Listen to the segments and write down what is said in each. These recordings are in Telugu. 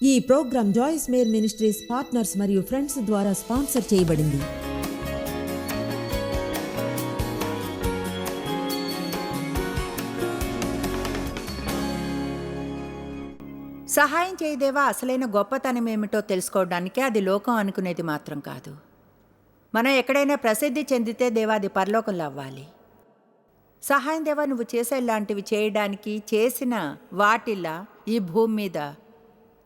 ఈ program Joyce Meyer ministries partners మరియు ఫ్రెండ్స్ ద్వారా స్పాన్సర్ చేయబడింది. సహాయం చేయదేవా అసలైన గొప్పతనం ఏమిటో తెలుసుకోవడానికే అది లోకం అనుకునేది మాత్రం కాదు. మనం ఎక్కడైనా ప్రసిద్ధి చెందితే దేవా అది పరలోకంలో అవ్వాలి. సహాయం దేవా నువ్వు చేసే లాంటివి చేయడానికి చేసిన వాటిలా ఈ భూమి మీద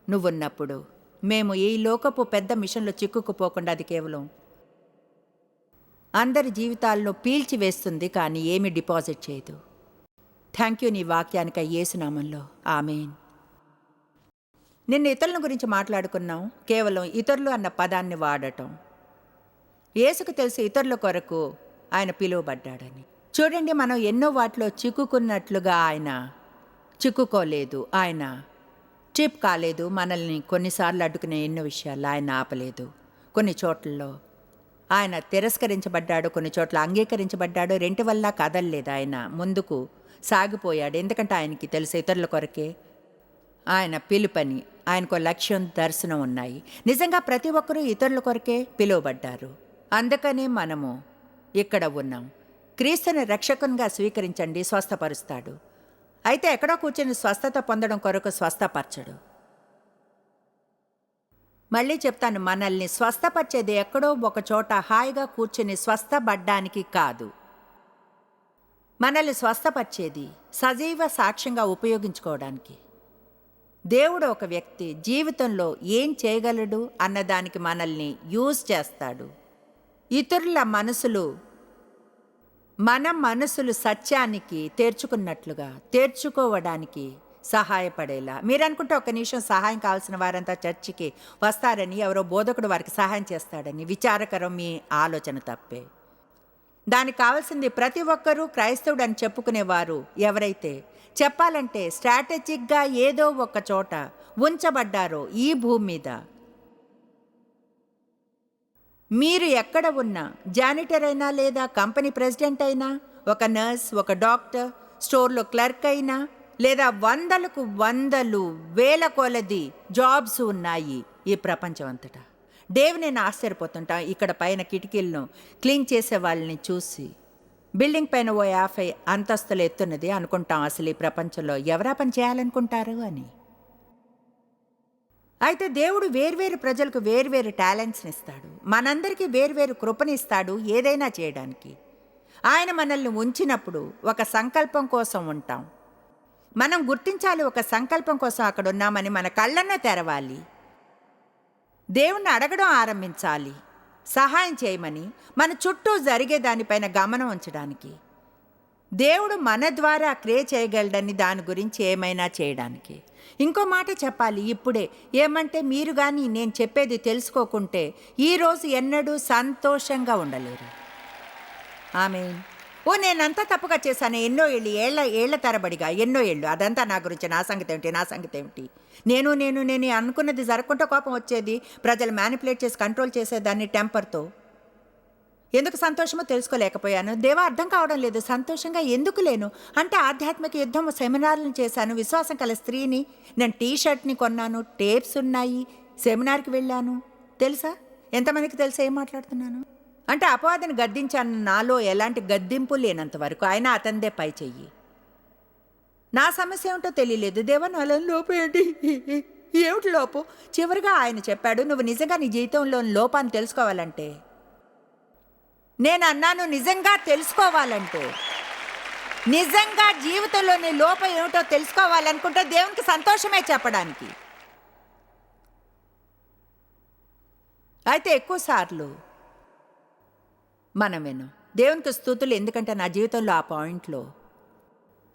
నువ్వున్నప్పుడు మేము ఈ లోకపు పెద్ద మిషన్లో చిక్కుకుపోకుండా అది కేవలం అందరి జీవితాల్లో పీల్చివేస్తుంది, కానీ ఏమీ డిపాజిట్ చేయదు. థ్యాంక్ యూ నీ వాక్యానికి యేసునామంలో ఆమేన్. నిన్న ఇతరుల గురించి మాట్లాడుకున్నాం. కేవలం ఇతరులు అన్న పదాన్ని వాడటం. యేసుకు తెలిసి ఇతరుల కొరకు ఆయన పిలువబడ్డాడని. చూడండి, మనం ఎన్నో వాటిలో చిక్కుకున్నట్లుగా ఆయన చిక్కుకోలేదు. ఆయన ట్రిప్ కాలేదు. మనల్ని కొన్నిసార్లు అడ్డుకునే ఎన్నో విషయాల్లో ఆయన ఆపలేదు. కొన్ని చోట్లలో ఆయన తిరస్కరించబడ్డాడు, కొన్ని చోట్ల అంగీకరించబడ్డాడు. రెంటి వల్ల కదలలేదు. ఆయన ముందుకు సాగిపోయాడు. ఎందుకంటే ఆయనకి తెలిసి ఇతరుల కొరకే ఆయన పిలుపని, ఆయనకు లక్ష్యం, దర్శనం ఉన్నాయి. నిజంగా ప్రతి ఒక్కరూ ఇతరుల కొరకే పిలువబడ్డారు. అందుకనే మనము ఇక్కడ ఉన్నాం. క్రీస్తుని రక్షకునిగా స్వీకరించండి, స్వస్థపరుస్తాడు. అయితే ఎక్కడో కూర్చొని స్వస్థత పొందడం కొరకు స్వస్థపరచడు. మళ్ళీ చెప్తాను, మనల్ని స్వస్థపరిచేది ఎక్కడో ఒక చోట హాయిగా కూర్చొని స్వస్థపడ్డానికి కాదు. మనల్ని స్వస్థపరిచేది సజీవ సాక్ష్యంగా ఉపయోగించుకోవడానికి. దేవుడు ఒక వ్యక్తి జీవితంలో ఏం చేయగలడు అన్నదానికి మనల్ని యూజ్ చేస్తాడు. ఇతరుల మనసులు మన మనసులు సత్యానికి తెర్చుకోవడానికి సహాయపడేలా. మీరు అనుకుంటే ఒక నిమిషం సహాయం కావాల్సిన వారంతా చర్చికి వస్తారని, ఎవరో బోధకుడు వారికి సహాయం చేస్తాడని. విచారకరం, మీ ఆలోచన తప్పే. దానికి కావాల్సింది ప్రతి ఒక్కరూ క్రైస్తవుడు అని చెప్పుకునేవారు ఎవరైతే చెప్పాలంటే స్ట్రాటజిక్గా ఏదో ఒక చోట ఉంచబడ్డారో ఈ భూమి మీద. మీరు ఎక్కడ ఉన్నా, జానిటర్ అయినా లేదా కంపెనీ ప్రెసిడెంట్ అయినా, ఒక నర్స్, ఒక డాక్టర్, స్టోర్లో క్లర్క్ అయినా, లేదా వందలు వేల కొలది జాబ్స్ ఉన్నాయి ఈ ప్రపంచం అంతటా. నేను ఆశ్చర్యపోతుంటా ఇక్కడ పైన కిటికీలను క్లీన్ చేసే వాళ్ళని చూసి. బిల్డింగ్ పైన 50 అంతస్తులు ఎత్తున్నది అనుకుంటాం. అసలు ఈ ప్రపంచంలో ఎవరా పని చేయాలనుకుంటారు అని. అయితే దేవుడు వేర్వేరు ప్రజలకు వేర్వేరు టాలెంట్స్ని ఇస్తాడు. మనందరికీ వేర్వేరు కృపని ఇస్తాడు ఏదైనా చేయడానికి. ఆయన మనల్ని ఉంచినప్పుడు ఒక సంకల్పం కోసం ఉంటాం. మనం గుర్తించాలి, ఒక సంకల్పం కోసం అక్కడ ఉన్నామని. మన కళ్ళన్న తెరవాలి, దేవుణ్ణి అడగడం ఆరంభించాలి, సహాయం చేయమని, మన చుట్టూ జరిగే దానిపైన గమనం ఉంచడానికి. దేవుడు మన ద్వారా క్రియ చేయగలడని, దాని గురించి ఏమైనా చేయడానికి. ఇంకో మాట చెప్పాలి ఇప్పుడే, ఏమంటే మీరు కానీ నేను చెప్పేది తెలుసుకోకుంటే ఈరోజు ఎన్నడూ సంతోషంగా ఉండలేరు. ఆమేన్. నేనంతా తప్పుగా చేశాను, ఎన్నో ఏళ్ల తరబడిగా, ఎన్నో ఏళ్ళు. అదంతా నా గురించి, నా సంగతి ఏమిటి. నేను అనుకున్నది జరగకుండా కోపం వచ్చేది. ప్రజలు మ్యానిపులేట్ చేసి కంట్రోల్ చేసేదాన్ని టెంపర్తో. ఎందుకు సంతోషమో తెలుసుకోలేకపోయాను. దేవా అర్థం కావడం లేదు, సంతోషంగా ఎందుకు లేను అంటే ఆధ్యాత్మిక యుద్ధం సెమినార్లను చేశాను. విశ్వాసం కల స్త్రీని. నేను టీషర్ట్ని కొన్నాను, టేప్స్ ఉన్నాయి, సెమినార్కి వెళ్ళాను. తెలుసా ఎంతమందికి తెలుసా ఏం మాట్లాడుతున్నాను అంటే? అపవాదిని గద్దించాను. నాలో ఎలాంటి గద్దింపు లేనంత వరకు ఆయన అతందే పై చెయ్యి. నా సమస్య ఏమిటో తెలియలేదు. దేవా నాలో లోపం ఏంటి, ఏమిటి లోపం? చివరిగా ఆయన చెప్పాడు, నువ్వు నిజంగా నీ జీవితంలో లోపాన్ని తెలుసుకోవాలంటే, నేను అన్నాను నిజంగా తెలుసుకోవాలంటే, నిజంగా జీవితంలోని లోపం ఏమిటో తెలుసుకోవాలనుకుంటే దేవునికి సంతోషమే చెప్పడానికి. అయితే ఎక్కువసార్లు మనం విన్నాం దేవునికి స్తుతులు, ఎందుకంటే నా జీవితంలో ఆ పాయింట్లో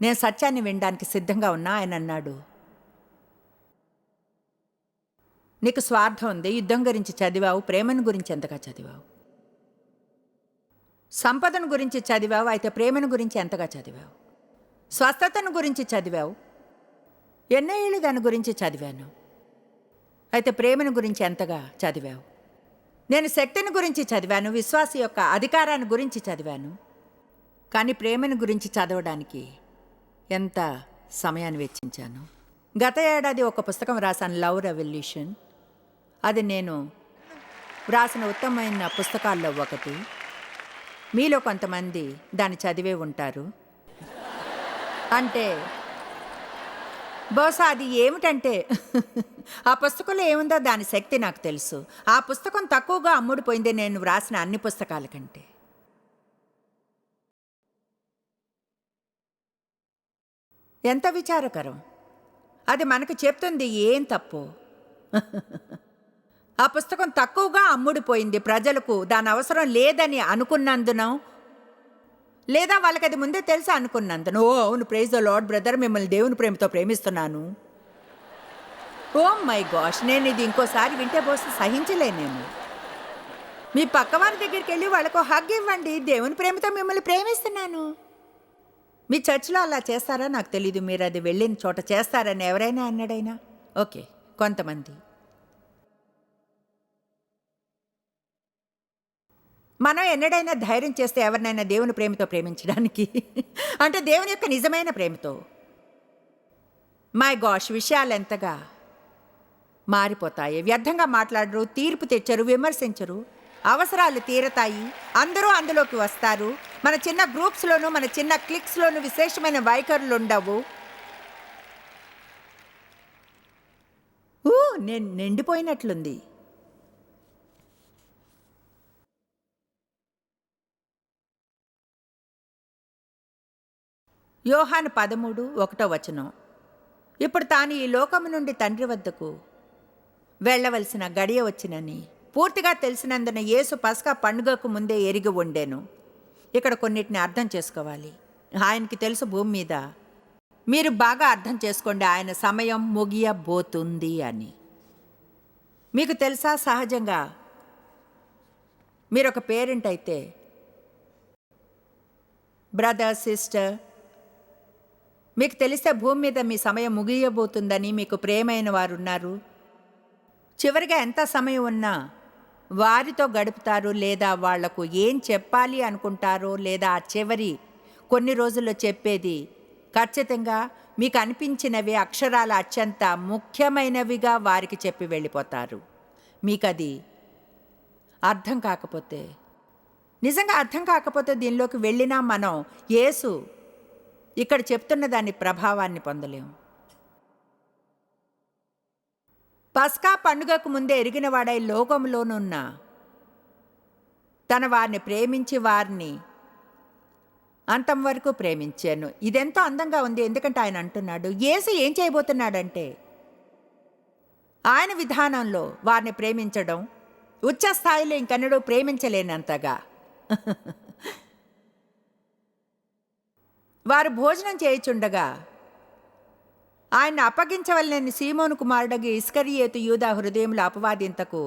నేను సత్యాన్ని వినడానికి సిద్ధంగా ఉన్నా. ఆయన అన్నాడు, నీకు స్వార్థం ఉంది, యుద్ధం గురించి చదివావు, ప్రేమను గురించి ఎంతగా చదివావు, సంపదను గురించి చదివావు, అయితే ప్రేమను గురించి ఎంతగా చదివావు, స్వస్థతను గురించి చదివావు, ఎన్నో ఏళ్ళు దాని గురించి చదివాను, అయితే ప్రేమను గురించి ఎంతగా చదివావు. నేను శక్తిని గురించి చదివాను, విశ్వాస యొక్క అధికారాన్ని గురించి చదివాను, కానీ ప్రేమను గురించి చదవడానికి ఎంత సమయాన్ని వెచ్చించాను. గత ఏడాది ఒక పుస్తకం రాశాను, లవ్ రెవల్యూషన్. అది నేను వ్రాసిన ఉత్తమమైన పుస్తకాల్లో ఒకటి. మీలో కొంతమంది దాన్ని చదివే ఉంటారు. అంటే బహుశా అది ఏమిటంటే ఆ పుస్తకంలో ఏముందో దాని శక్తి నాకు తెలుసు. ఆ పుస్తకం తక్కువగా అమ్ముడుపోయింది నేను వ్రాసిన అన్ని పుస్తకాల కంటే. ఎంత విచారకరం! అది మనకు చెప్తుంది ఏం తప్పు. ఆ పుస్తకం తక్కువగా అమ్ముడుపోయింది ప్రజలకు దాని అవసరం లేదని అనుకున్నందున, లేదా వాళ్ళకి అది ముందే తెలుసు అనుకున్నందున. ఓ అవును, ప్రైజ్ ద లార్డ్ బ్రదర్, మిమ్మల్ని దేవుని ప్రేమతో ప్రేమిస్తున్నాను. ఓ మై గాష్, నేను ఇది ఇంకోసారి వింటే బహుశా సహించలేనేమో. మీ పక్కవారి దగ్గరికి వెళ్ళి వాళ్ళకు హగ్ ఇవ్వండి, దేవుని ప్రేమతో మిమ్మల్ని ప్రేమిస్తున్నాను. మీ చర్చిలో అలా చేస్తారా నాకు తెలీదు. మీరు అది వెళ్ళిన చోట చేస్తారని ఎవరైనా అన్నాడైనా? ఓకే, కొంతమంది. మనం ఎన్నడైనా ధైర్యం చేస్తే ఎవరినైనా దేవుని ప్రేమతో ప్రేమించడానికి అంటే దేవుని యొక్క నిజమైన ప్రేమతో, మై గాష్, విషయాలు ఎంతగా మారిపోతాయి. వ్యర్థంగా మాట్లాడరు, తీర్పు తెచ్చరు, విమర్శించరు. అవసరాలు తీరతాయి, అందరూ అందులోకి వస్తారు. మన చిన్న గ్రూప్స్లోనూ మన చిన్న క్లిక్స్లోనూ విశేషమైన వైఖరులు ఉండవు. నేను నిండిపోయినట్లుంది. యోహాను 13:1. ఇప్పుడు తాను ఈ లోకము నుండి తండ్రి వద్దకు వెళ్ళవలసిన గడియ వచ్చినని పూర్తిగా తెలిసినందున యేసు పస్కా పండుగకు ముందే ఎరిగి ఉండేను. ఇక్కడ కొన్నిటిని అర్థం చేసుకోవాలి. ఆయనకి తెలుసు భూమి మీద, మీరు బాగా అర్థం చేసుకోండి, ఆయన సమయం ముగియబోతుంది అని. మీకు తెలుసా, సహజంగా మీరు ఒక పేరెంట్ అయితే, బ్రదర్, సిస్టర్, మీకు తెలిస్తే భూమి మీద మీ సమయం ముగియబోతుందని, మీకు ప్రేమైన వారు ఉన్నారు, చివరిగా ఎంత సమయం ఉన్నా వారితో గడుపుతారు, లేదా వాళ్లకు ఏం చెప్పాలి అనుకుంటారో, లేదా ఆ చివరి కొన్ని రోజుల్లో చెప్పేది ఖచ్చితంగా మీకు అనిపించినవి అక్షరాల అత్యంత ముఖ్యమైనవిగా వారికి చెప్పి వెళ్ళిపోతారు. మీకు అది అర్థం కాకపోతే, నిజంగా అర్థం కాకపోతే దీనిలోకి వెళ్ళినా మనం యేసు ఇక్కడ చెప్తున్న దాని ప్రభావాన్ని పొందలేం. పస్కా పండుగకు ముందే ఎరిగిన వాడై లోకంలోనున్న తన వారిని ప్రేమించి వారిని అంతం వరకు ప్రేమించాను. ఇదెంతో అందంగా ఉంది. ఎందుకంటే ఆయన అంటున్నాడు, యేసు ఏం చేయబోతున్నాడంటే ఆయన విధానంలో వారిని ప్రేమించడం ఉచ్చ స్థాయిలో ఇంకెన్నడూ ప్రేమించలేనంతగా. వారు భోజనం చేయుచుండగా ఆయన అప్పగించవలనని సీమోను కుమారుడగు ఇస్కరియోతు యూదా హృదయంలో అపవాదింతకు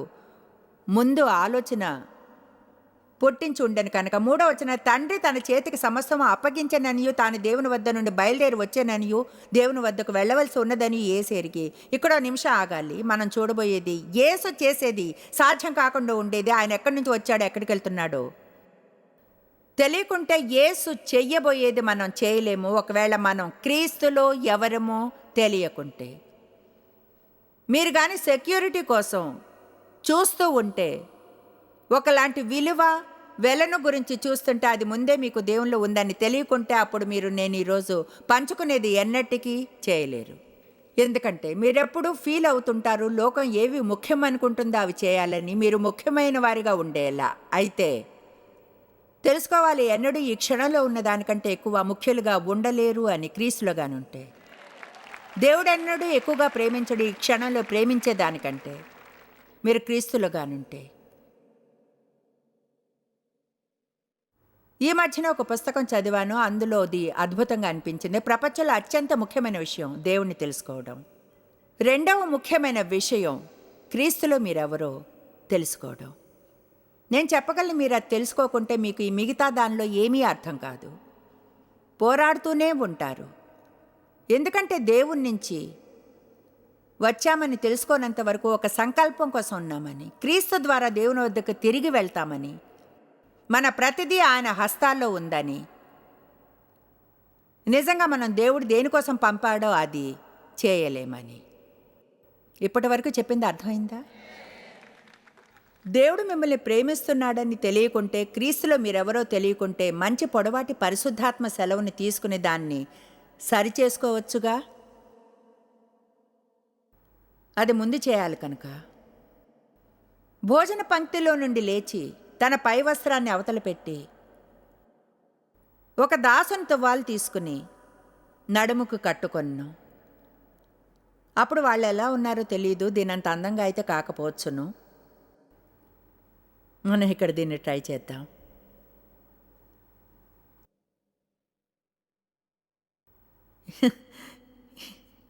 ముందు ఆలోచన పుట్టించి ఉండను కనుక. 3వ తండ్రి తన చేతికి సమస్తము అప్పగించననియు తాను దేవుని వద్ద నుండి బయలుదేరి వచ్చాననియు దేవుని వద్దకు వెళ్ళవలసి ఉన్నదని యేసేరికి. ఇక్కడ నిమిషం ఆగాలి. మనం చూడబోయేది యేసు చేసేది సాధ్యం కాకుండా ఉండేది. ఆయన ఎక్కడి నుంచి వచ్చాడో ఎక్కడికి వెళ్తున్నాడో తెలియకుంటే యేసు చెయ్యబోయేది మనం చేయలేము. ఒకవేళ మనం క్రీస్తులో ఎవరమో తెలియకుంటే. మీరు కానీ సెక్యూరిటీ కోసం చూస్తూ ఉంటే, ఒకలాంటి విలువ వెలను గురించి చూస్తుంటే, అది ముందే మీకు దేవునిలో ఉందని తెలియకుంటే, అప్పుడు మీరు నేను ఈరోజు పంచుకునేది ఎన్నటికీ చేయలేరు. ఎందుకంటే మీరెప్పుడూ ఫీల్ అవుతుంటారు, లోకం ఏవి ముఖ్యం అనుకుంటుందో అవి చేయాలని. మీరు ముఖ్యమైన వారిగా ఉండేలా. అయితే తెలుసుకోవాలి, ఎన్నడూ ఈ క్షణంలో ఉన్న దానికంటే ఎక్కువ ముఖ్యులుగా ఉండలేరు అని. క్రీస్తులుగానుంటే దేవుడెన్నడూ ఎక్కువగా ప్రేమించడు ఈ క్షణంలో ప్రేమించేదానికంటే. మీరు క్రీస్తులుగానుంటే. ఈ మధ్యన ఒక పుస్తకం చదివాను, అందులోది అద్భుతంగా అనిపించింది. ప్రపంచంలో అత్యంత ముఖ్యమైన విషయం దేవుణ్ణి తెలుసుకోవడం. రెండవ ముఖ్యమైన విషయం క్రీస్తులో మీరెవరో తెలుసుకోవడం. నేను చెప్పగలను, మీరు అది తెలుసుకోకుంటే మీకు ఈ మిగతా దానిలో ఏమీ అర్థం కాదు. పోరాడుతూనే ఉంటారు. ఎందుకంటే దేవుని నుంచి వచ్చామని తెలుసుకోనంత వరకు ఒక సంకల్పం కోసం ఉన్నామని, క్రీస్తు ద్వారా దేవుని వద్దకు తిరిగి వెళ్తామని, మన ప్రతిదీ ఆయన హస్తాల్లో ఉందని, నిజంగా మనం దేవుడు దేనికోసం పంపాడో అది చేయలేమని. ఇప్పటి వరకు చెప్పింది అర్థమైందా? దేవుడు మిమ్మల్ని ప్రేమిస్తున్నాడని తెలియకుంటే, క్రీస్తులో మీరెవరో తెలియకుంటే, మంచి పొడవాటి పరిశుద్ధాత్మ సెలవుని తీసుకుని దాన్ని సరిచేసుకోవచ్చుగా. అది ముందు చేయాలి కనుక. భోజన పంక్తిలో నుండి లేచి తన పై వస్త్రాన్ని అవతల పెట్టి ఒక దాసుని తువ్వాలు తీసుకుని నడుముకు కట్టుకొన్ను. అప్పుడు వాళ్ళు ఎలా ఉన్నారో తెలియదు, దీనంత అందంగా అయితే కాకపోవచ్చును. మనం ఇక్కడ దీన్ని ట్రై చేద్దాం.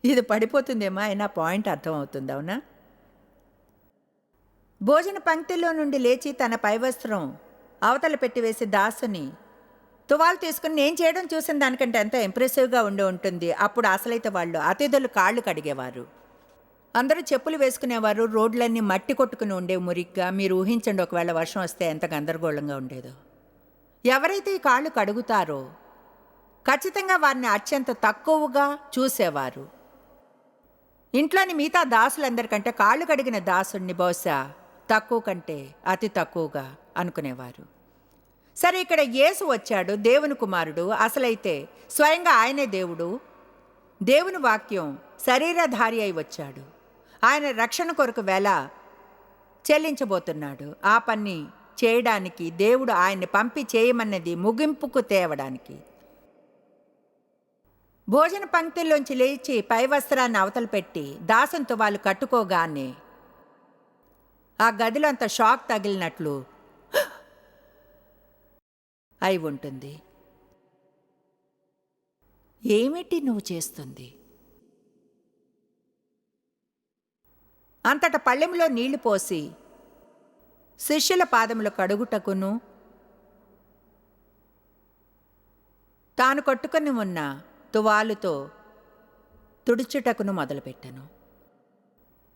ఇది పడిపోతుందేమో, అయినా పాయింట్ అర్థమవుతుంది, అవునా? భోజన పంక్తిలో నుండి లేచి తన పైవస్త్రం అవతల పెట్టివేసి దాసుని తువాలు తీసుకుని నేను చేయడం చూసిన దానికంటే ఎంతో ఇంప్రెసివ్గా ఉండి ఉంటుంది. అప్పుడు అసలైతే వాళ్ళు అతిథులు కాళ్ళు కడిగేవారు, అందరూ చెప్పులు వేసుకునేవారు, రోడ్లన్నీ మట్టి కొట్టుకుని ఉండేవి మురిగ్గా. మీరు ఊహించండి, ఒకవేళ వర్షం వస్తే ఎంత గందరగోళంగా ఉండేదో. ఎవరైతే ఈ కాళ్ళు కడుగుతారో ఖచ్చితంగా వారిని అత్యంత తక్కువగా చూసేవారు. ఇంట్లోని మిగతా దాసులందరికంటే కాళ్ళు కడిగిన దాసుడిని బహుశా తక్కువ కంటే అతి తక్కువగా అనుకునేవారు. సరే, ఇక్కడ యేసు వచ్చాడు, దేవుని కుమారుడు. అసలైతే స్వయంగా ఆయనే దేవుడు. దేవుని వాక్యం శరీరధారి అయి వచ్చాడు. ఆయన రక్షణ కొరకు వేళ చెల్లించబోతున్నాడు. ఆ పని చేయడానికి దేవుడు ఆయన్ని పంపి చేయమన్నది ముగింపుకు తేవడానికి. భోజన పంక్తిలోంచి లేచి పై వస్త్రాన్ని అవతల పెట్టి దాసంతో వాళ్ళు కట్టుకోగానే ఆ గదిలో అంత షాక్ తగిలినట్లు అయి ఉంటుంది. ఏమిటి నువ్వు చేస్తుంది? అంతట పళ్ళెంలో నీళ్లు పోసి శిష్యుల పాదములు కడుగుటకును తాను కొట్టుకుని ఉన్న తువాలుతో తుడుచుటకును మొదలుపెట్టాను.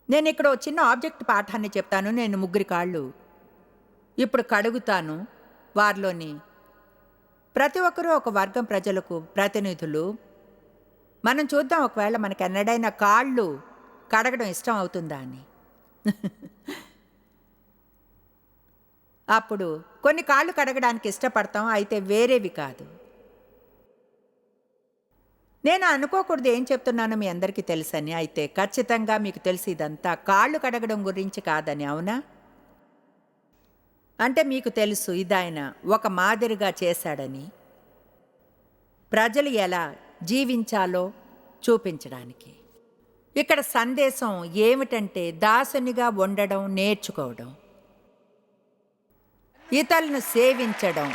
నేను ఇక్కడ ఒక చిన్న ఆబ్జెక్ట్ పాఠాన్ని చెప్తాను. నేను 3 కాళ్ళు ఇప్పుడు కడుగుతాను. వారిలోని ప్రతి ఒక్కరూ ఒక వర్గం ప్రజలకు ప్రతినిధులు. మనం చూద్దాం, ఒకవేళ మనకు ఎన్నడైనా కాళ్ళు కడగడం ఇష్టం అవుతుందా అని. అప్పుడు కొన్ని కాళ్ళు కడగడానికి ఇష్టపడతాం, అయితే వేరేవి కాదు. నేను అనుకోకూడదు ఏం చెప్తున్నానో మీ అందరికీ తెలుసని. అయితే ఖచ్చితంగా మీకు తెలిసి ఇదంతా కాళ్ళు కడగడం గురించి కాదని, అవునా? అంటే మీకు తెలుసు ఇదాయన ఒక మాదిరిగా చేశాడని, ప్రజలు ఎలా జీవించాలో చూపించడానికి. ఇక్కడ సందేశం ఏమిటంటే దాసునిగా ఉండడం నేర్చుకోవడం, ఇతరులను సేవించడం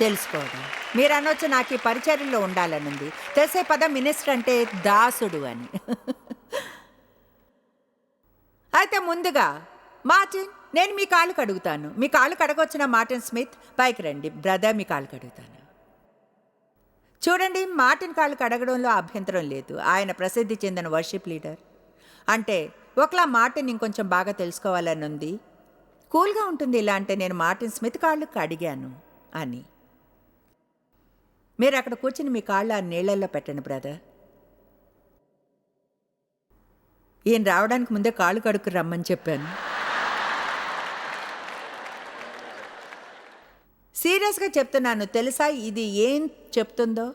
తెలుసుకోవడం. మీరు అనొచ్చు, నాకు ఈ పరిచర్యలో ఉండాలనుంది. తెలిసే పదం మినిస్టర్ అంటే దాసుడు అని. అయితే ముందుగా మార్టిన్, నేను మీ కాళ్ళు కడుగుతాను. మీ కాళ్ళు కడగొచ్చిన మార్టిన్ స్మిత్, పైకి రండి. బ్రదర్, మీ కాళ్ళు కడుగుతాను. చూడండి, మార్టిన్ కాళ్ళు కడగడంలో అభ్యంతరం లేదు. ఆయన ప్రసిద్ధి చెందిన వర్షిప్ లీడర్. అంటే ఒకలా మార్టిన్ ఇంకొంచెం బాగా తెలుసుకోవాలని ఉంది. కూల్గా ఉంటుంది ఇలా అంటే, నేను మార్టిన్ స్మిత్ కాళ్ళు కడిగాను అని. మీరు అక్కడ కూర్చుని మీ కాళ్ళు ఆ నీళ్ళల్లో పెట్టండి బ్రదర్. ఈయన రావడానికి ముందే కాళ్ళు కడుక్కు రమ్మని చెప్పాను. సీరియస్గా చెప్తున్నాను, తెలుసా ఇది ఏం చెప్తుందో?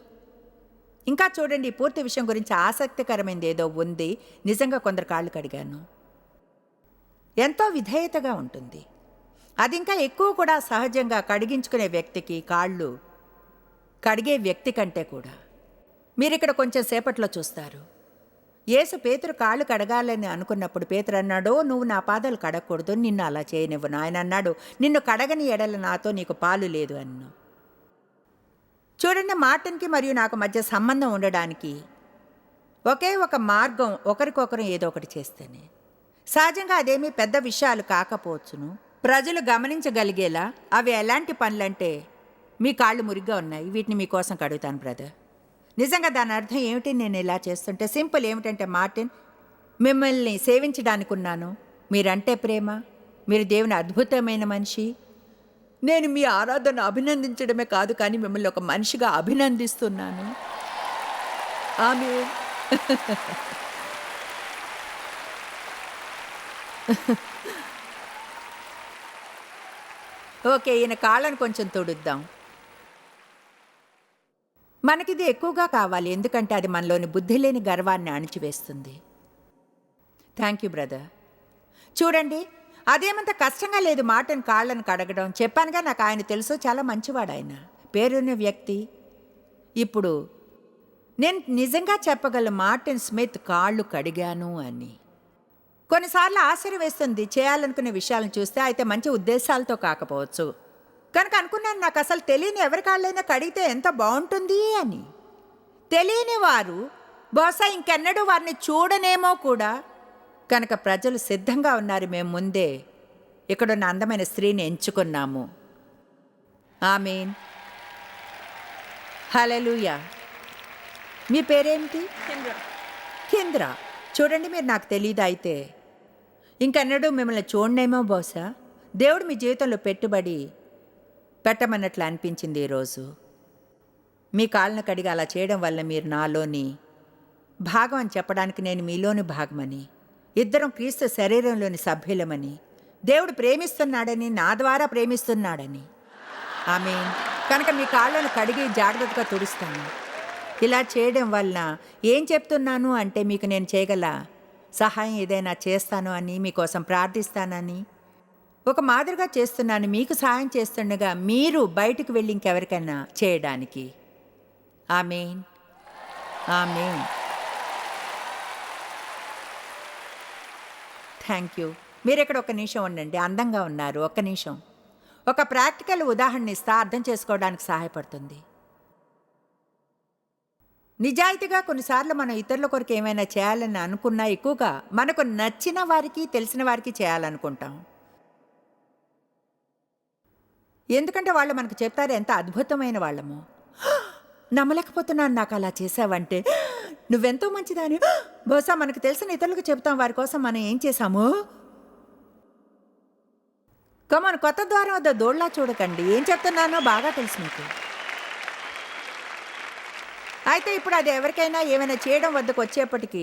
ఇంకా చూడండి, ఈ పూర్తి విషయం గురించి ఆసక్తికరమైనది ఏదో ఉంది. నిజంగా కొందరు కాళ్ళు కడిగాను. ఎంతో విధేయతగా ఉంటుంది. అది ఇంకా ఎక్కువ కూడా సహజంగా కడిగించుకునే వ్యక్తికి, కాళ్ళు కడిగే వ్యక్తి కంటే కూడా. మీరు ఇక్కడ కొంచెం సేపట్లో చూస్తారు. యేసు పేతురు కాళ్ళు కడగాలని అనుకున్నప్పుడు పేతురు అన్నాడు, నువ్వు నా పాదాలు కడగకూడదు, నిన్ను అలా చేయనివ్వను. ఆయన అన్నాడు, నిన్ను కడగని ఎడల నాతో నీకు పాలు లేదు అన్ను. చూడండి, మార్టిన్కి మరియు నాకు మధ్య సంబంధం ఉండడానికి ఒకే ఒక మార్గం, ఒకరికొకరు ఏదో ఒకటి చేస్తేనే. సహజంగా అదేమీ పెద్ద విషయాలు కాకపోవచ్చును, ప్రజలు గమనించగలిగేలా. అవి ఎలాంటి పనులంటే, మీ కాళ్ళు మురిగ్గా ఉన్నాయి, వీటిని మీకోసం కడుగుతాను బ్రదర్. నిజంగా దాని అర్థం ఏమిటి? నేను ఇలా చేస్తుంటే సింపుల్ ఏమిటంటే, మార్టిన్, మిమ్మల్ని సేవించడానికి ఉన్నాను. మీరంటే ప్రేమ, మీరు దేవుని అద్భుతమైన మనిషి. నేను మీ ఆరాధన అభినందించడమే కాదు, కానీ మిమ్మల్ని ఒక మనిషిగా అభినందిస్తున్నాను. ఆమె ఓకే, ఈయన కాళ్ళను కొంచెం తుడుద్దాం. మనకిది ఎక్కువగా కావాలి, ఎందుకంటే అది మనలోని బుద్ధి లేని గర్వాన్ని అణిచివేస్తుంది. Thank you brother. చూడండి, అదేమంత కష్టంగా లేదు మాటను కాళ్ళను కడగడం. చెప్పానుగా నాకు ఆయన తెలుసు, చాలా మంచివాడు ఆయన, పేరున్న వ్యక్తి. ఇప్పుడు నేను నిజంగా చెప్పగలను మార్టిన్ స్మిత్ కాళ్ళు కడిగాను అని. కొన్నిసార్లు ఆశ్చర్యం వేస్తుంది చేయాలనుకునే విషయాలను చూస్తే, అయితే మంచి ఉద్దేశాలతో కాకపోవచ్చు. కనుక అనుకున్నాను, నాకు అసలు తెలియని ఎవరి కాళ్ళైనా కడిగితే ఎంత బాగుంటుంది అని. తెలియని వారు బహుశా ఇంకెన్నడూ వారిని చూడనేమో కూడా. కనుక ప్రజలు సిద్ధంగా ఉన్నారు. మేము ముందే ఇక్కడున్న అందమైన స్త్రీని ఎంచుకున్నాము. ఆమేన్. హల్లెలూయా. మీ పేరేమిటి? కేంద్ర. చూడండి, మీరు నాకు తెలియదు, అయితే ఇంకెన్నడూ మిమ్మల్ని చూడనేమో బహుశా. దేవుడు మీ జీవితంలో పెట్టుబడి పెట్టమన్నట్లు అనిపించింది ఈరోజు. మీ కాళ్ళను కడిగి అలా చేయడం వల్ల మీరు నాలోని భాగం అని చెప్పడానికి, నేను మీలోని భాగమని, ఇద్దరం క్రీస్తు శరీరంలోని సభ్యులమని, దేవుడు ప్రేమిస్తున్నాడని, నా ద్వారా ప్రేమిస్తున్నాడని. ఆమేన్. కనుక మీ కాళ్ళను కడిగి జాగ్రత్తగా తుడుస్తాను. ఇలా చేయడం వలన ఏం చెప్తున్నాను అంటే, మీకు నేను చేయగల సహాయం ఏదైనా చేస్తాను అని, మీకోసం ప్రార్థిస్తానని, ఒక మాదిరిగా చేస్తున్నాను. మీకు సహాయం చేస్తుండగా మీరు బయటకు వెళ్ళి ఇంకెవరికైనా చేయడానికి. ఆమేన్. ఆమేన్. Thank you. మీరు ఇక్కడ ఒక నిమిషం ఉండండి, అందంగా ఉన్నారు. ఒక్క నిమిషం. ఒక ప్రాక్టికల్ ఉదాహరణ ఇస్తా, అర్థం చేసుకోవడానికి సహాయపడుతుంది. నిజాయితీగా కొన్నిసార్లు మనం ఇతరుల కొరకు ఏమైనా చేయాలని అనుకున్నా, ఎక్కువగా మనకు నచ్చిన వారికి, తెలిసిన వారికి చేయాలనుకుంటాం. ఎందుకంటే వాళ్ళు మనకు చెప్తారు ఎంత అద్భుతమైన వాళ్ళమో. నమ్మలేకపోతున్నాను, నాకు అలా చేసావంటే, నువ్వెంతో మంచిదాని. బహుశా మనకు తెలిసిన ఇతరులకు చెప్తాం వారి కోసం మనం ఏం చేశాము. కమన్, కొత్త ద్వారం వద్ద దోళ్లా చూడకండి. ఏం చెప్తున్నానో బాగా తెలుసు మీకు. అయితే ఇప్పుడు అది ఎవరికైనా ఏమైనా చేయడం వద్దకు వచ్చేప్పటికీ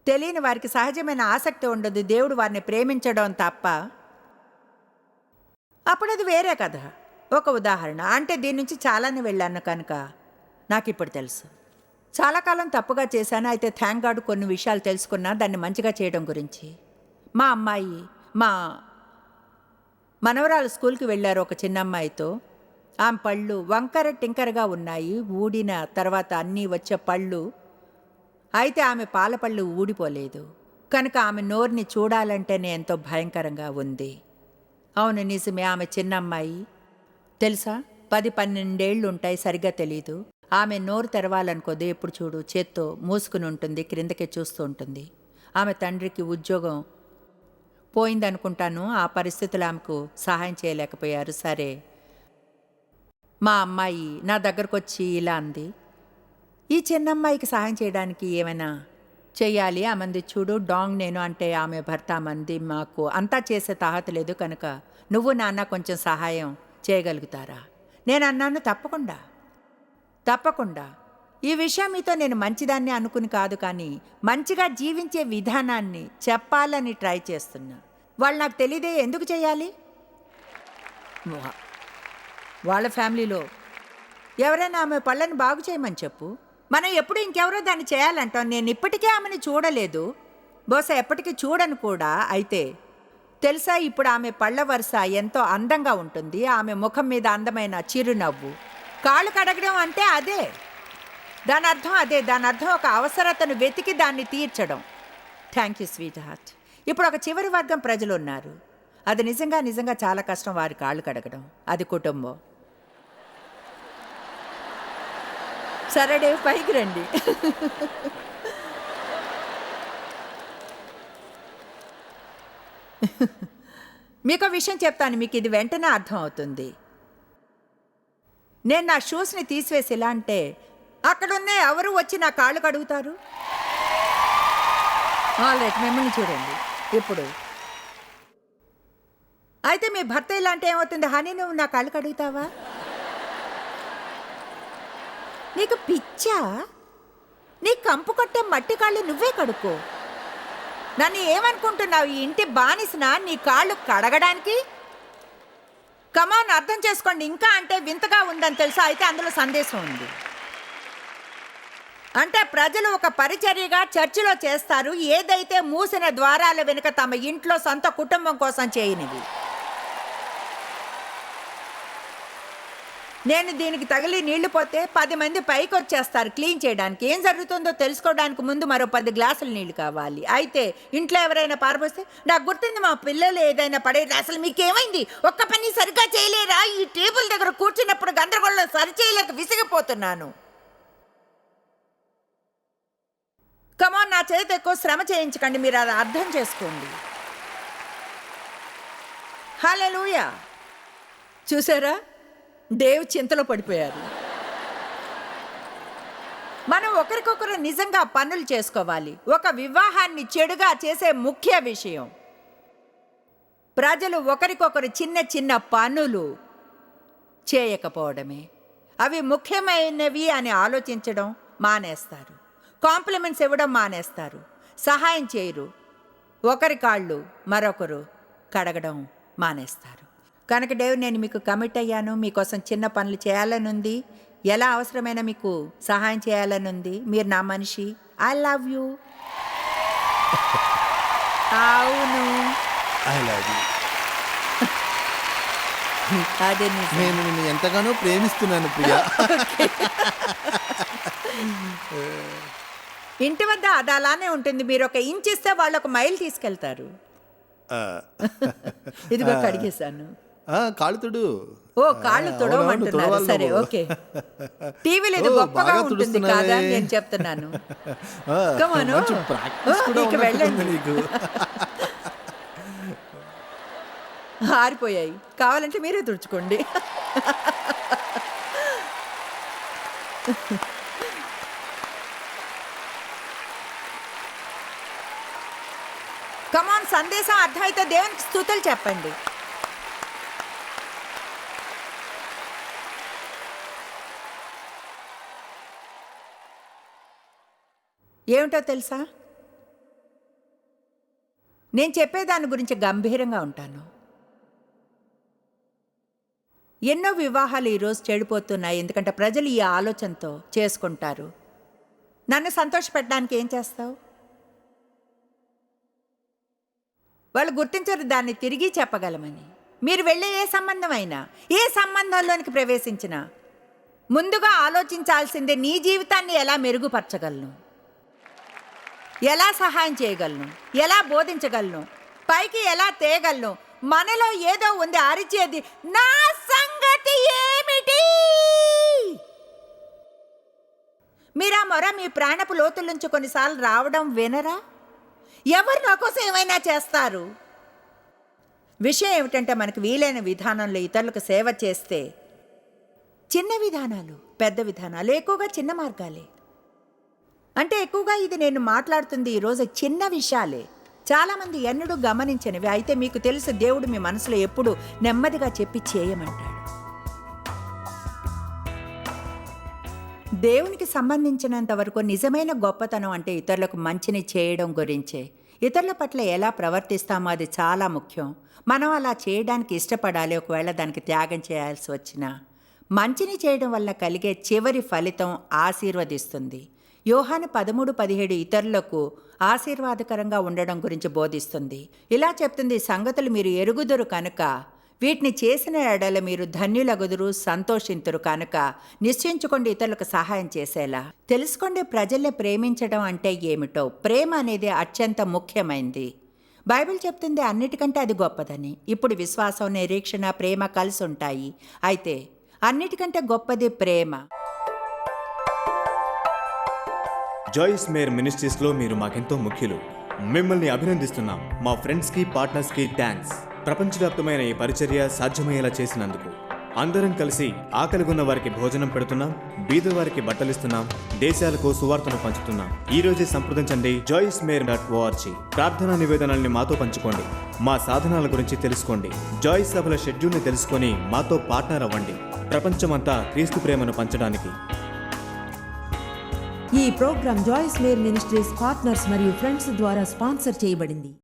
తెలియని వారికి సహజమైన ఆసక్తి ఉండదు, దేవుడు వారిని ప్రేమించడం తప్ప. అప్పుడు అది వేరే కథ. ఒక ఉదాహరణ అంటే, దీని నుంచి చాలానే వెళ్ళాను కనుక నాకు ఇప్పుడు తెలుసు. చాలా కాలం తప్పుగా చేశాను, అయితే థ్యాంక్ గాడ్ కొన్ని విషయాలు తెలుసుకున్నా దాన్ని మంచిగా చేయడం గురించి. మా అమ్మాయి, మా మనవరాలు స్కూల్కి వెళ్ళారు ఒక చిన్న అమ్మాయితో. ఆమె పళ్ళు వంకర టింకరగా ఉన్నాయి, ఊడిన తర్వాత అన్నీ వచ్చే పళ్ళు. అయితే ఆమె పాల పళ్ళు ఊడిపోలేదు. కనుక ఆమె నోరుని చూడాలంటేనే ఎంతో భయంకరంగా ఉంది. అవును, నిజమే. ఆమె చిన్న అమ్మాయి తెలుసా, 10-12 ఏళ్ళు ఉంటాయి, సరిగ్గా తెలీదు. ఆమె నోరు తెరవాలనుకోదు, ఎప్పుడు చూడు చేత్తో మూసుకుని ఉంటుంది, క్రిందకే చూస్తూ ఉంటుంది. ఆమె తండ్రికి ఉద్యోగం పోయిందనుకుంటాను. ఆ పరిస్థితులు ఆమెకు సహాయం చేయలేకపోయారు. సరే, మా అమ్మాయి నా దగ్గరకు వచ్చి ఇలా అంది, ఈ చిన్నమ్మాయికి సహాయం చేయడానికి ఏమైనా చెయ్యాలి. ఆమంది, చూడు డాంగ్ నేను అంటే ఆమె భర్త. మంది మాకు అంతా చేసే తాహత లేదు, కనుక నువ్వు నాన్న కొంచెం సహాయం చేయగలుగుతారా? నేను అన్నాను, తప్పకుండా తప్పకుండా. ఈ విషయం మీతో నేను మంచిదాన్ని అనుకుని కాదు, కానీ మంచిగా జీవించే విధానాన్ని చెప్పాలని ట్రై చేస్తున్నా. వాళ్ళు నాకు తెలియదే, ఎందుకు చేయాలి? వాళ్ళ ఫ్యామిలీలో ఎవరైనా ఆమె పళ్ళని బాగు చేయమని చెప్పు. మనం ఎప్పుడు ఇంకెవరో దాన్ని చేయాలంటాం. నేను ఇప్పటికే ఆమెను చూడలేదు, బహుశా ఎప్పటికీ చూడను కూడా. అయితే తెలుసా, ఇప్పుడు ఆమె పళ్ళ వరుస ఎంతో అందంగా ఉంటుంది. ఆమె ముఖం మీద అందమైన చిరునవ్వు. కాళ్ళు కడగడం అంటే అదే, దాని అర్థం అదే. దాని అర్థం ఒక అవసరతను వెతికి దాన్ని తీర్చడం. Thank you sweet heart. ఇప్పుడు ఒక చివరి వర్గం ప్రజలు ఉన్నారు. అది నిజంగా చాలా కష్టం వారి కాళ్ళు కడగడం. అది కుటుంబం. సరే, పైకి రండి. మీకు విషయం చెప్తాను, మీకు ఇది వెంటనే అర్థం అవుతుంది. నేను నా షూస్ని తీసివేసి ఇలా అంటే, అక్కడున్న ఎవరు వచ్చి నా కాళ్ళు కడుగుతారు? ఆల్రైట్, మిమ్మల్ని చూడండి ఇప్పుడు. అయితే మీ భర్త ఇలా అంటే ఏమవుతుంది? హనీ, నువ్వు నా కాళ్ళు కడుగుతావా? నీకు పిచ్చా? నీ కంపు కొట్టే మట్టి కాళ్ళు నువ్వే కడుక్కో. నన్ను ఏమనుకుంటున్నావు? ఈ ఇంటి బానిసనా నీ కాళ్ళు కడగడానికి? కమాన్, అర్థం చేసుకోండి. ఇంకా అంటే వింతగా ఉందని తెలుసా? అయితే అందులో సందేశం ఉంది. అంటే ప్రజలు ఒక పరిచర్యగా చర్చిలో చేస్తారు ఏదైతే మూసిన ద్వారాల వెనుక తమ ఇంట్లో సొంత కుటుంబం కోసం చేయనివి. నేను దీనికి తగిలి నీళ్లు పోతే 10 మంది పైకి వచ్చేస్తారు క్లీన్ చేయడానికి. ఏం జరుగుతుందో తెలుసుకోవడానికి ముందు మరో 10 గ్లాసులు నీళ్లు కావాలి. అయితే ఇంట్లో ఎవరైనా పారబోస్తే, నాకు గుర్తుంది మా పిల్లలు ఏదైనా పడేది, అసలు మీకేమైంది, ఒక్క పని సరిగ్గా చేయలేరా, ఈ టేబుల్ దగ్గర కూర్చున్నప్పుడు గందరగోళం సరి చేయలేక విసిగిపోతున్నాను. కమాన్, నా చేతి ఎక్కువ శ్రమ చేయించకండి, మీరు అది అర్థం చేసుకోండి. హల్లెలూయా. చూసారా, డేవ్ చింతలో పడిపోయారు. మనం ఒకరికొకరు నిజంగా పనులు చేసుకోవాలి. ఒక వివాహాన్ని చెడుగా చేసే ముఖ్య విషయం ప్రజలు ఒకరికొకరు చిన్న చిన్న పనులు చేయకపోవడమే. అవి ముఖ్యమైనవి అని ఆలోచించడం మానేస్తారు. కాంప్లిమెంట్స్ ఇవ్వడం మానేస్తారు. సహాయం చేయరు. ఒకరి కాళ్ళు మరొకరు కడగడం మానేస్తారు. కనుక డేవ్, నేను మీకు కమిట్ అయ్యాను. మీకోసం చిన్న పనులు చేయాలనుంది. ఎలా అవసరమైనా మీకు సహాయం చేయాలనుంది. మీరు నా మనిషి. I love you. అవును, అదే నేను నిన్ను ఎంతగానో ప్రేమిస్తున్నాను ప్రియా. ఇంటి వద్ద అది అలానే ఉంటుంది. మీరు ఒక ఇంచ్ ఇస్తే వాళ్ళు ఒక మైల్ తీసుకెళ్తారు. ఇదిగో కడిగేశాను. కాళ్ళు తుడు. ఓ, కాళ్ళు తుడవమంటున్నారు. సరే, ఓకే. టీవీలో ఇది గొప్పగా ఉంటుంది కాదా నేను చెప్తున్నాను. ఇక వెళ్ళండి. ఆరిపోయాయి, కావాలంటే మీరే తుడుచుకోండి. కమాన్, సందేశం అర్థమైతే దేవునికి స్తుతులు చెప్పండి. ఏమిటో తెలుసా, నేను చెప్పేదాని గురించి గంభీరంగా ఉంటాను. ఎన్నో వివాహాలు ఈరోజు చెడిపోతున్నాయి, ఎందుకంటే ప్రజలు ఈ ఆలోచనతో చేసుకుంటారు. నన్ను సంతోషపెట్టడానికి ఏం చేస్తావు? వాళ్ళు గుర్తించరు దాన్ని తిరిగి చెప్పగలమని. మీరు వెళ్ళే ఏ సంబంధంలోనికి ప్రవేశించినా ముందుగా ఆలోచించాల్సిందే, నీ జీవితాన్ని ఎలా మెరుగుపరచగలను, ఎలా సహాయం చేయగలను, ఎలా బోధించగలను, పైకి ఎలా తేగలను. మనలో ఏదో ఉంది అరిచేది, నా సంగతి ఏమిటి? మీరా మొర మీ ప్రాణపు లోతుల నుంచి కొన్నిసార్లు రావడం వినరా? ఎవరు నా కోసం ఏమైనా చేస్తారు. విషయం ఏమిటంటే, మనకు వీలైన విధానంలో ఇతరులకు సేవ చేస్తే, చిన్న విధానాలు పెద్ద విధానాలు, ఎక్కువగా చిన్న మార్గాలే. అంటే ఎక్కువగా ఇది నేను మాట్లాడుతుంది ఈరోజు చిన్న విషయాలే, చాలామంది ఎన్నడూ గమనించనివి. అయితే మీకు తెలుసు, దేవుడు మీ మనసులో ఎప్పుడు నెమ్మదిగా చెప్పి చేయమంటాడు. దేవునికి సంబంధించినంత వరకు నిజమైన గొప్పతనం అంటే ఇతరులకు మంచిని చేయడం గురించే. ఇతరుల పట్ల ఎలా ప్రవర్తిస్తామో అది చాలా ముఖ్యం. మనం అలా చేయడానికి ఇష్టపడాలి. ఒకవేళ దానికి త్యాగం చేయాల్సి వచ్చినా మంచిని చేయడం వల్ల కలిగే చివరి ఫలితం ఆశీర్వదిస్తుంది. యోహాను 13:17 ఇతరులకు ఆశీర్వాదకరంగా ఉండడం గురించి బోధిస్తుంది. ఇలా చెప్తుంది, సంగతులు మీరు ఎరుగుదురు కనుక వీటిని చేసిన ఎడల మీరు ధన్యులగుదురు, సంతోషింతురు కనుక నిశ్చయించుకోండి ఇతరులకు సహాయం చేసేలా. తెలుసుకోండి, ప్రజల్ని ప్రేమించడం అంటే ఏమిటో. ప్రేమ అనేది అత్యంత ముఖ్యమైనది. బైబిల్ చెప్తుంది అన్నిటికంటే అది గొప్పదని. ఇప్పుడు విశ్వాసం, నిరీక్షణ, ప్రేమ కలిసి ఉంటాయి. అయితే అన్నిటికంటే గొప్పది ప్రేమ. జాయిస్ మేర్ మినిస్ట్రీస్లో మీరు మాకెంతో ముఖ్యులు. మిమ్మల్ని అభినందిస్తున్నాం. మా ఫ్రెండ్స్కి, పార్ట్నర్స్కి థ్యాంక్స్. ప్రపంచవ్యాప్తమైన ఈ పరిచర్య సాధ్యమయ్యేలా చేసినందుకు. అందరం కలిసి ఆకలిగొన్న వారికి భోజనం పెడుతున్నాం, బీదవారికి బట్టలిస్తున్నాం, దేశాలకు సువార్తను పంచుతున్నాం. ఈ రోజే సంప్రదించండి joycemeir.org. ప్రార్థనా నివేదనల్ని మాతో పంచుకోండి. మా సాధనాల గురించి తెలుసుకోండి. జాయిస్ సభల షెడ్యూల్ని తెలుసుకొని మాతో పార్ట్నర్ అవ్వండి. ప్రపంచమంతా క్రీస్తు ప్రేమను పంచడానికి. ఈ program Joyce Meyer ministries partners మరియు ఫ్రెండ్స్ ద్వారా స్పాన్సర్ చేయబడింది.